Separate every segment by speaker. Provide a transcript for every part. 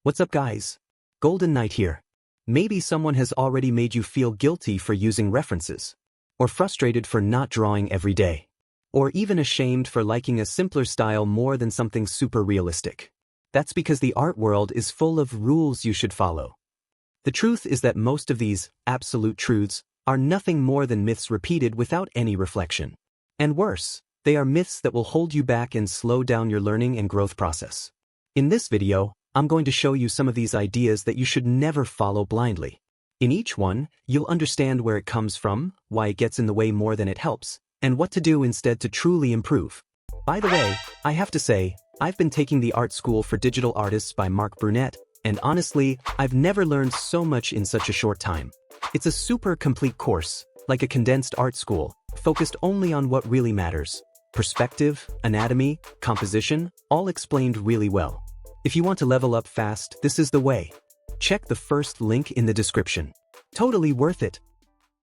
Speaker 1: What's up guys? Golden Knight here. Maybe someone has already made you feel guilty for using references, or frustrated for not drawing every day, or even ashamed for liking a simpler style more than something super realistic. That's because the art world is full of rules you should follow. The truth is that most of these absolute truths are nothing more than myths repeated without any reflection. And worse, they are myths that will hold you back and slow down your learning and growth process. In this video, I'm going to show you some of these ideas that you should never follow blindly. In each one, you'll understand where it comes from, why it gets in the way more than it helps, and what to do instead to truly improve. By the way, I have to say, I've been taking the art school for digital artists by Mark Brunette, and honestly, I've never learned so much in such a short time. It's a super complete course, like a condensed art school, focused only on what really matters. Perspective, anatomy, composition, all explained really well. If you want to level up fast, this is the way. Check the first link in the description. Totally worth it.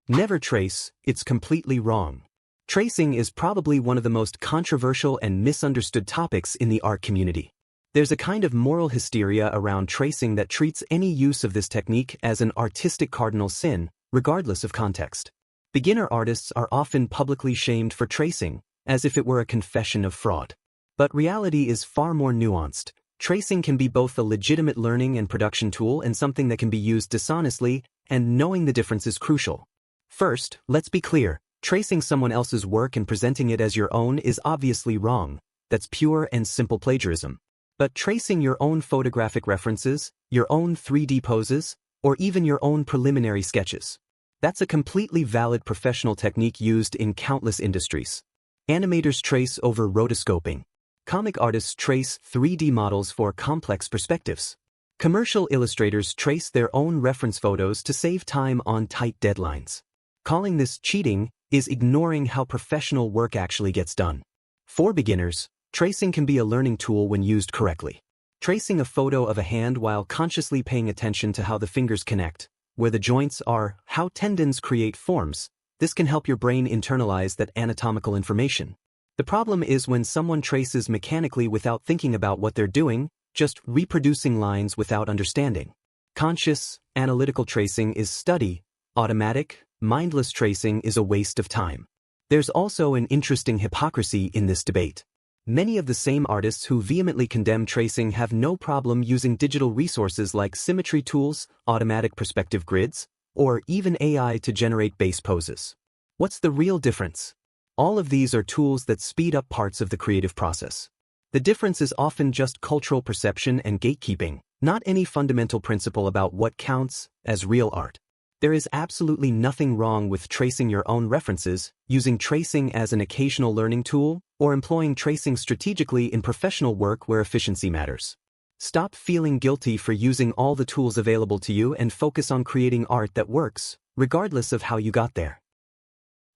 Speaker 1: Never trace, it's completely wrong. Tracing is probably one of the most controversial and misunderstood topics in the art community. There's a kind of moral hysteria around tracing that treats any use of this technique as an artistic cardinal sin, regardless of context. Beginner artists are often publicly shamed for tracing, as if it were a confession of fraud. But reality is far more nuanced. Tracing can be both a legitimate learning and production tool and something that can be used dishonestly, and knowing the difference is crucial. First, let's be clear, tracing someone else's work and presenting it as your own is obviously wrong. That's pure and simple plagiarism. But tracing your own photographic references, your own 3D poses, or even your own preliminary sketches, that's a completely valid professional technique used in countless industries. Animators trace over rotoscoping. Comic artists trace 3D models for complex perspectives. Commercial illustrators trace their own reference photos to save time on tight deadlines. Calling this cheating is ignoring how professional work actually gets done. For beginners, tracing can be a learning tool when used correctly. Tracing a photo of a hand while consciously paying attention to how the fingers connect, where the joints are, how tendons create forms, this can help your brain internalize that anatomical information. The problem is when someone traces mechanically without thinking about what they're doing, just reproducing lines without understanding. Conscious, analytical tracing is study. Automatic, mindless tracing is a waste of time. There's also an interesting hypocrisy in this debate. Many of the same artists who vehemently condemn tracing have no problem using digital resources like symmetry tools, automatic perspective grids, or even AI to generate base poses. What's the real difference? All of these are tools that speed up parts of the creative process. The difference is often just cultural perception and gatekeeping, not any fundamental principle about what counts as real art. There is absolutely nothing wrong with tracing your own references, using tracing as an occasional learning tool, or employing tracing strategically in professional work where efficiency matters. Stop feeling guilty for using all the tools available to you and focus on creating art that works, regardless of how you got there.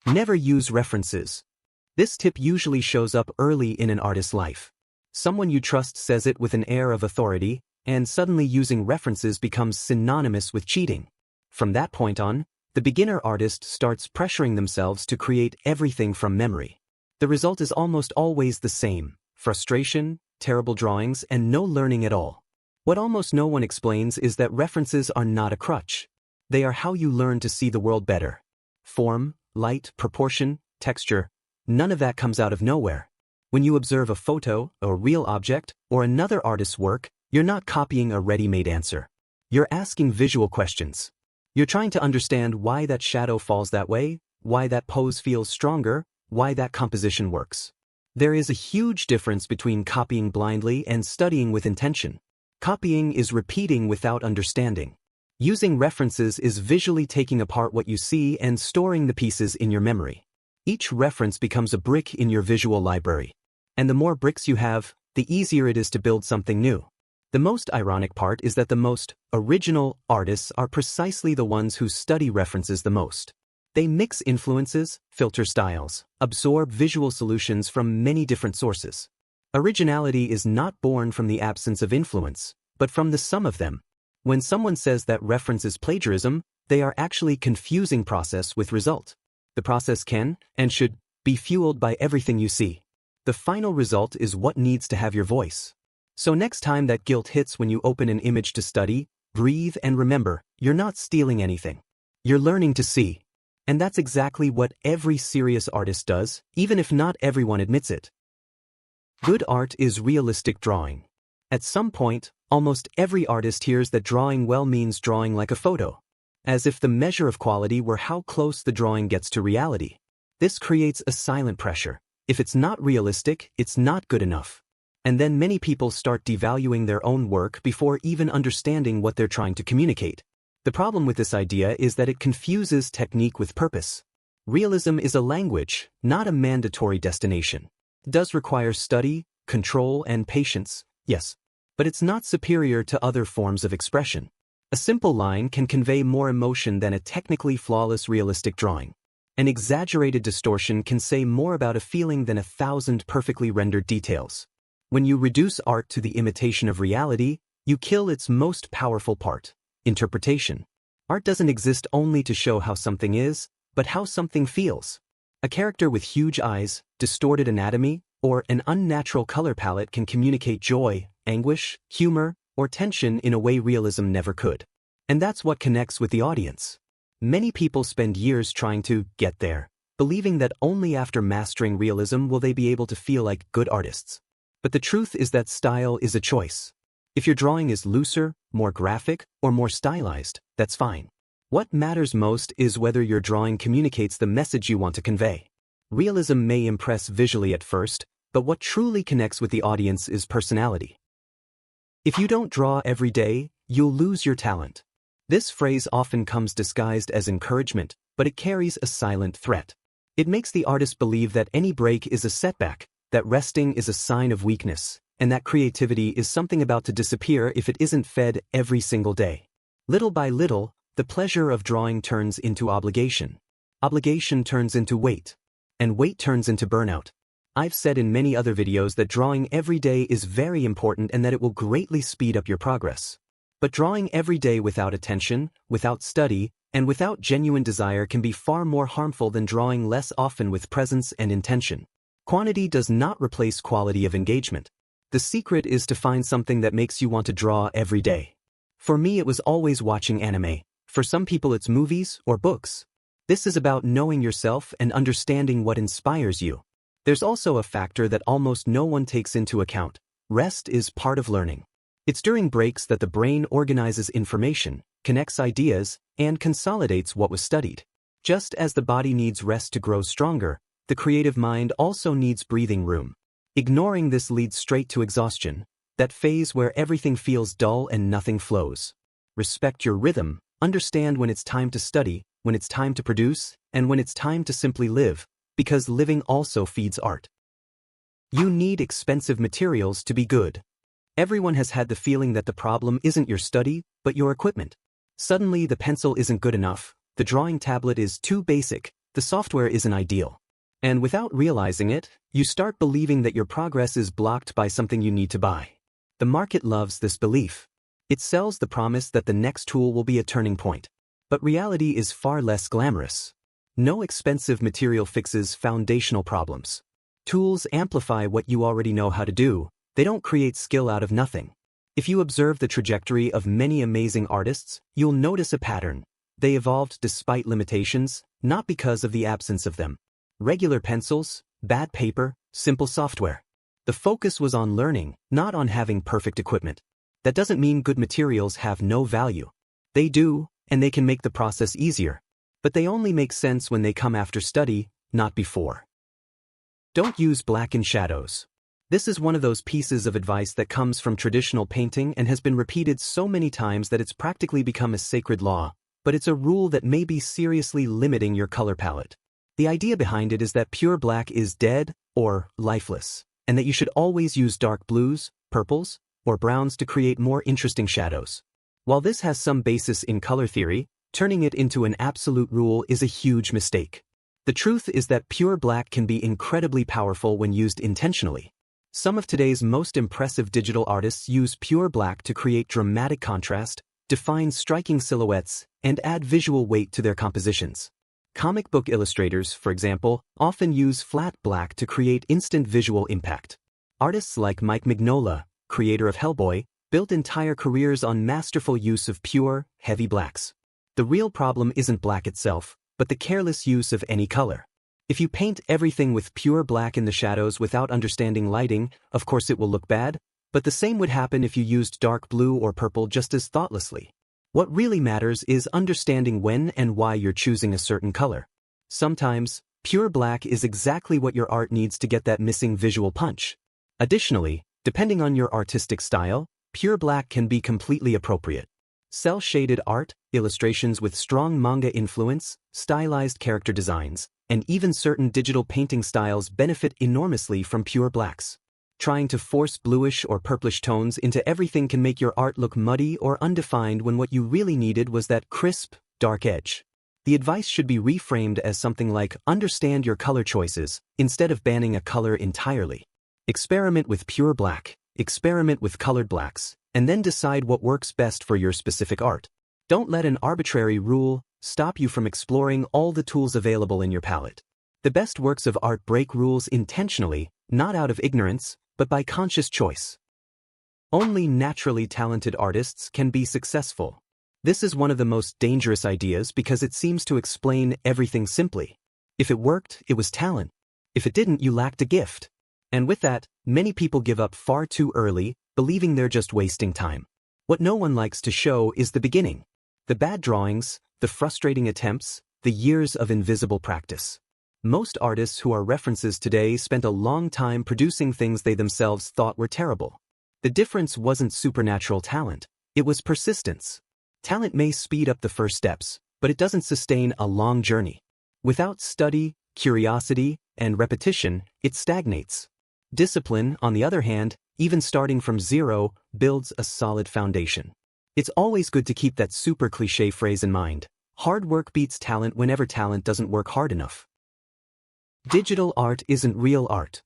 Speaker 1: Never use references. This tip usually shows up early in an artist's life. Someone you trust says it with an air of authority, and suddenly using references becomes synonymous with cheating. From that point on, the beginner artist starts pressuring themselves to create everything from memory. The result is almost always the same: frustration, terrible drawings, and no learning at all. What almost no one explains is that references are not a crutch. They are how you learn to see the world better. Form, light, proportion, texture, none of that comes out of nowhere. When you observe a photo, a real object, or another artist's work, you're not copying a ready-made answer. You're asking visual questions. You're trying to understand why that shadow falls that way, why that pose feels stronger, why that composition works. There is a huge difference between copying blindly and studying with intention. Copying is repeating without understanding. Using references is visually taking apart what you see and storing the pieces in your memory. Each reference becomes a brick in your visual library. And the more bricks you have, the easier it is to build something new. The most ironic part is that the most original artists are precisely the ones who study references the most. They mix influences, filter styles, absorb visual solutions from many different sources. Originality is not born from the absence of influence, but from the sum of them. When someone says that reference is plagiarism, they are actually confusing process with result. The process can, and should, be fueled by everything you see. The final result is what needs to have your voice. So next time that guilt hits when you open an image to study, breathe and remember, you're not stealing anything. You're learning to see. And that's exactly what every serious artist does, even if not everyone admits it. Good art is realistic drawing. At some point, almost every artist hears that drawing well means drawing like a photo, as if the measure of quality were how close the drawing gets to reality. This creates a silent pressure. If it's not realistic, it's not good enough. And then many people start devaluing their own work before even understanding what they're trying to communicate. The problem with this idea is that it confuses technique with purpose. Realism is a language, not a mandatory destination. It does require study, control, and patience, yes, but it's not superior to other forms of expression. A simple line can convey more emotion than a technically flawless realistic drawing. An exaggerated distortion can say more about a feeling than 1,000 perfectly rendered details. When you reduce art to the imitation of reality, you kill its most powerful part, interpretation. Art doesn't exist only to show how something is, but how something feels. A character with huge eyes, distorted anatomy, or an unnatural color palette can communicate joy, anguish, humor, or tension in a way realism never could. And that's what connects with the audience. Many people spend years trying to get there, believing that only after mastering realism will they be able to feel like good artists. But the truth is that style is a choice. If your drawing is looser, more graphic, or more stylized, that's fine. What matters most is whether your drawing communicates the message you want to convey. Realism may impress visually at first, but what truly connects with the audience is personality. If you don't draw every day, you'll lose your talent. This phrase often comes disguised as encouragement, but it carries a silent threat. It makes the artist believe that any break is a setback, that resting is a sign of weakness, and that creativity is something about to disappear if it isn't fed every single day. Little by little, the pleasure of drawing turns into obligation. Obligation turns into weight. And weight turns into burnout. I've said in many other videos that drawing every day is very important and that it will greatly speed up your progress. But drawing every day without attention, without study, and without genuine desire can be far more harmful than drawing less often with presence and intention. Quantity does not replace quality of engagement. The secret is to find something that makes you want to draw every day. For me, it was always watching anime. For some people, it's movies or books. This is about knowing yourself and understanding what inspires you. There's also a factor that almost no one takes into account. Rest is part of learning. It's during breaks that the brain organizes information, connects ideas, and consolidates what was studied. Just as the body needs rest to grow stronger, the creative mind also needs breathing room. Ignoring this leads straight to exhaustion, that phase where everything feels dull and nothing flows. Respect your rhythm, understand when it's time to study, when it's time to produce, and when it's time to simply live, because living also feeds art. You need expensive materials to be good. Everyone has had the feeling that the problem isn't your study, but your equipment. Suddenly the pencil isn't good enough, the drawing tablet is too basic, the software isn't ideal. And without realizing it, you start believing that your progress is blocked by something you need to buy. The market loves this belief. It sells the promise that the next tool will be a turning point. But reality is far less glamorous. No expensive material fixes foundational problems. Tools amplify what you already know how to do, they don't create skill out of nothing. If you observe the trajectory of many amazing artists, you'll notice a pattern. They evolved despite limitations, not because of the absence of them. Regular pencils, bad paper, simple software. The focus was on learning, not on having perfect equipment. That doesn't mean good materials have no value. They do, and they can make the process easier. But they only make sense when they come after study, not before. Don't use blackened shadows. This is one of those pieces of advice that comes from traditional painting and has been repeated so many times that it's practically become a sacred law, but it's a rule that may be seriously limiting your color palette. The idea behind it is that pure black is dead or lifeless, and that you should always use dark blues, purples, or browns to create more interesting shadows. While this has some basis in color theory, turning it into an absolute rule is a huge mistake. The truth is that pure black can be incredibly powerful when used intentionally. Some of today's most impressive digital artists use pure black to create dramatic contrast, define striking silhouettes, and add visual weight to their compositions. Comic book illustrators, for example, often use flat black to create instant visual impact. Artists like Mike Mignola, creator of Hellboy, built entire careers on masterful use of pure, heavy blacks. The real problem isn't black itself, but the careless use of any color. If you paint everything with pure black in the shadows without understanding lighting, of course it will look bad, but the same would happen if you used dark blue or purple just as thoughtlessly. What really matters is understanding when and why you're choosing a certain color. Sometimes, pure black is exactly what your art needs to get that missing visual punch. Additionally, depending on your artistic style, pure black can be completely appropriate. Cel-shaded art, illustrations with strong manga influence, stylized character designs, and even certain digital painting styles benefit enormously from pure blacks. Trying to force bluish or purplish tones into everything can make your art look muddy or undefined when what you really needed was that crisp, dark edge. The advice should be reframed as something like, understand your color choices, instead of banning a color entirely. Experiment with pure black, experiment with colored blacks, and then decide what works best for your specific art. Don't let an arbitrary rule stop you from exploring all the tools available in your palette. The best works of art break rules intentionally, not out of ignorance, but by conscious choice. Only naturally talented artists can be successful. This is one of the most dangerous ideas because it seems to explain everything simply. If it worked, it was talent. If it didn't, you lacked a gift. And with that, many people give up far too early, believing they're just wasting time. What no one likes to show is the beginning. The bad drawings, the frustrating attempts, the years of invisible practice. Most artists who are references today spent a long time producing things they themselves thought were terrible. The difference wasn't supernatural talent, it was persistence. Talent may speed up the first steps, but it doesn't sustain a long journey. Without study, curiosity, and repetition, it stagnates. Discipline, on the other hand, even starting from zero, builds a solid foundation. It's always good to keep that super cliché phrase in mind. Hard work beats talent whenever talent doesn't work hard enough. Digital art isn't real art.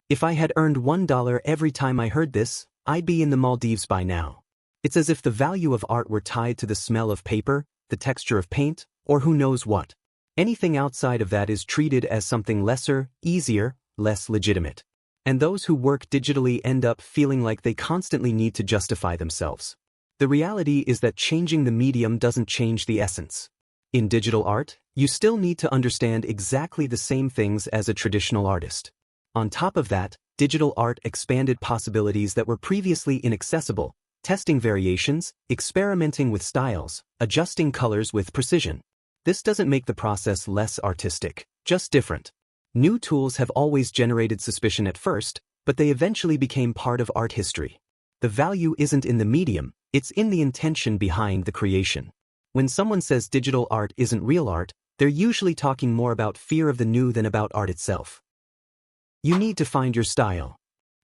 Speaker 1: If I had earned $1 every time I heard this, I'd be in the Maldives by now. It's as if the value of art were tied to the smell of paper, the texture of paint, or who knows what. Anything outside of that is treated as something lesser, easier, less legitimate. And those who work digitally end up feeling like they constantly need to justify themselves. The reality is that changing the medium doesn't change the essence. In digital art, you still need to understand exactly the same things as a traditional artist. On top of that, digital art expanded possibilities that were previously inaccessible, testing variations, experimenting with styles, adjusting colors with precision. This doesn't make the process less artistic, just different. New tools have always generated suspicion at first, but they eventually became part of art history. The value isn't in the medium, it's in the intention behind the creation. When someone says digital art isn't real art, they're usually talking more about fear of the new than about art itself. You need to find your style.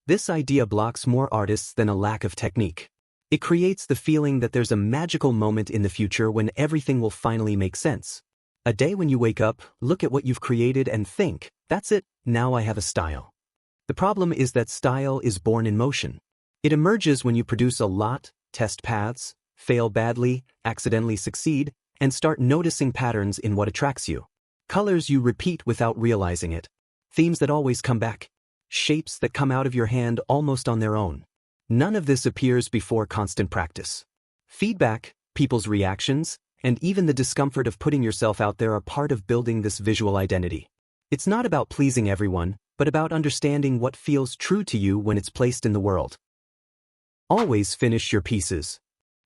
Speaker 1: This idea blocks more artists than a lack of technique. It creates the feeling that there's a magical moment in the future when everything will finally make sense. A day when you wake up, look at what you've created and think, that's it, now I have a style. The problem is that style is born in motion. It emerges when you produce a lot, test paths, fail badly, accidentally succeed, and start noticing patterns in what attracts you. Colors you repeat without realizing it. Themes that always come back. Shapes that come out of your hand almost on their own. None of this appears before constant practice. Feedback, people's reactions, and even the discomfort of putting yourself out there are part of building this visual identity. It's not about pleasing everyone, but about understanding what feels true to you when it's placed in the world. Always finish your pieces.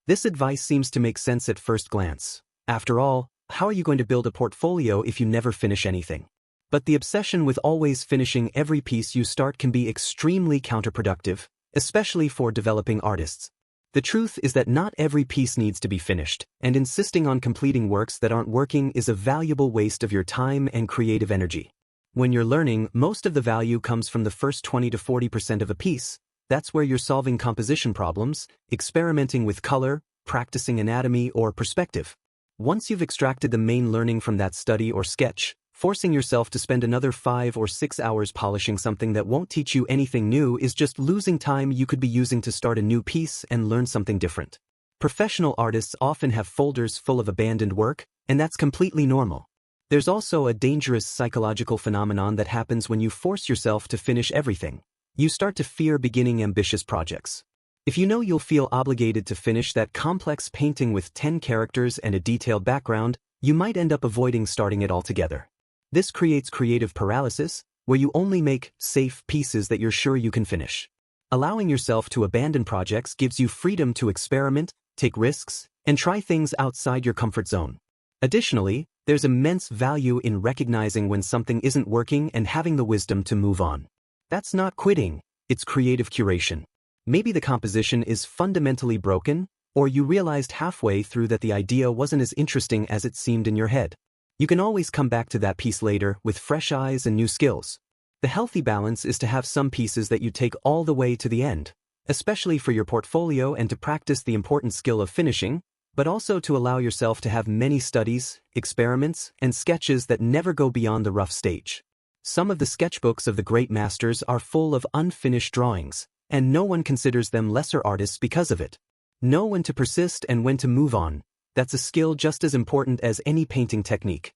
Speaker 1: This advice seems to make sense at first glance. After all, how are you going to build a portfolio if you never finish anything? But the obsession with always finishing every piece you start can be extremely counterproductive, especially for developing artists. The truth is that not every piece needs to be finished, and insisting on completing works that aren't working is a valuable waste of your time and creative energy. When you're learning, most of the value comes from the first 20 to 40% of a piece. That's where you're solving composition problems, experimenting with color, practicing anatomy or perspective. Once you've extracted the main learning from that study or sketch, forcing yourself to spend another 5 or 6 hours polishing something that won't teach you anything new is just losing time you could be using to start a new piece and learn something different. Professional artists often have folders full of abandoned work, and that's completely normal. There's also a dangerous psychological phenomenon that happens when you force yourself to finish everything. You start to fear beginning ambitious projects. If you know you'll feel obligated to finish that complex painting with 10 characters and a detailed background, you might end up avoiding starting it altogether. This creates creative paralysis, where you only make safe pieces that you're sure you can finish. Allowing yourself to abandon projects gives you freedom to experiment, take risks, and try things outside your comfort zone. Additionally, there's immense value in recognizing when something isn't working and having the wisdom to move on. That's not quitting, it's creative curation. Maybe the composition is fundamentally broken, or you realized halfway through that the idea wasn't as interesting as it seemed in your head. You can always come back to that piece later with fresh eyes and new skills. The healthy balance is to have some pieces that you take all the way to the end, especially for your portfolio and to practice the important skill of finishing, but also to allow yourself to have many studies, experiments, and sketches that never go beyond the rough stage. Some of the sketchbooks of the great masters are full of unfinished drawings, and no one considers them lesser artists because of it. Know when to persist and when to move on. That's a skill just as important as any painting technique.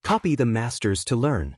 Speaker 1: Copy the masters to learn.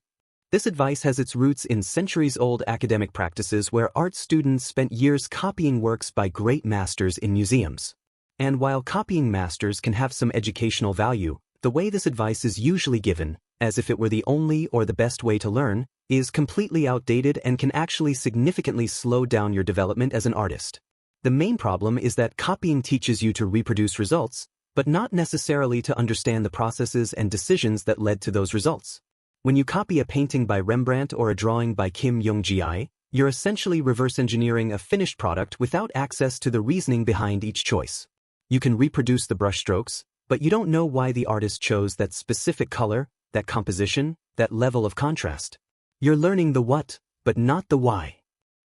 Speaker 1: This advice has its roots in centuries-old academic practices where art students spent years copying works by great masters in museums. And while copying masters can have some educational value, the way this advice is usually given, as if it were the only or the best way to learn, is completely outdated and can actually significantly slow down your development as an artist. The main problem is that copying teaches you to reproduce results, but not necessarily to understand the processes and decisions that led to those results. When you copy a painting by Rembrandt or a drawing by Kim Young-ji, you're essentially reverse engineering a finished product without access to the reasoning behind each choice. You can reproduce the brushstrokes, but you don't know why the artist chose that specific color, that composition, that level of contrast. You're learning the what, but not the why.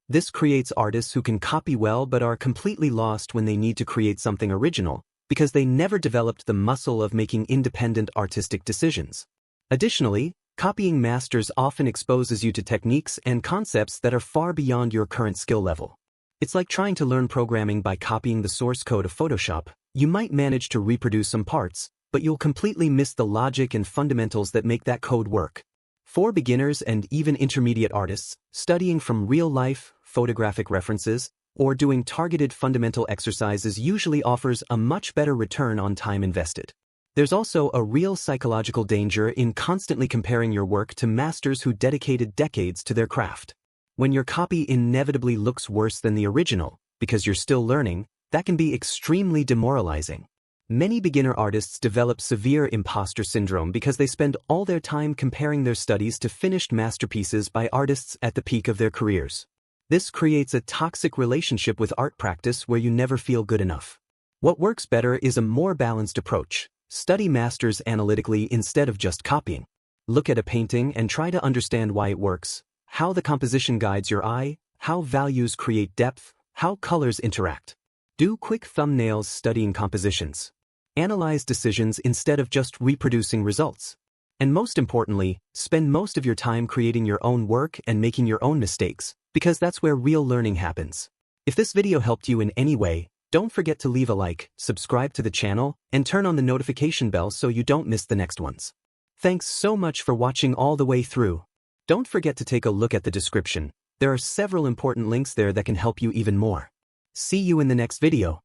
Speaker 1: This creates artists who can copy well but are completely lost when they need to create something original, because they never developed the muscle of making independent artistic decisions. Additionally, copying masters often exposes you to techniques and concepts that are far beyond your current skill level. It's like trying to learn programming by copying the source code of Photoshop. You might manage to reproduce some parts, but you'll completely miss the logic and fundamentals that make that code work. For beginners and even intermediate artists, studying from real-life, photographic references, or doing targeted fundamental exercises usually offers a much better return on time invested. There's also a real psychological danger in constantly comparing your work to masters who dedicated decades to their craft. When your copy inevitably looks worse than the original, because you're still learning, that can be extremely demoralizing. Many beginner artists develop severe imposter syndrome because they spend all their time comparing their studies to finished masterpieces by artists at the peak of their careers. This creates a toxic relationship with art practice where you never feel good enough. What works better is a more balanced approach. Study masters analytically instead of just copying. Look at a painting and try to understand why it works, how the composition guides your eye, how values create depth, how colors interact. Do quick thumbnails studying compositions. Analyze decisions instead of just reproducing results. And most importantly, spend most of your time creating your own work and making your own mistakes, because that's where real learning happens. If this video helped you in any way, don't forget to leave a like, subscribe to the channel, and turn on the notification bell so you don't miss the next ones. Thanks so much for watching all the way through. Don't forget to take a look at the description. There are several important links there that can help you even more. See you in the next video.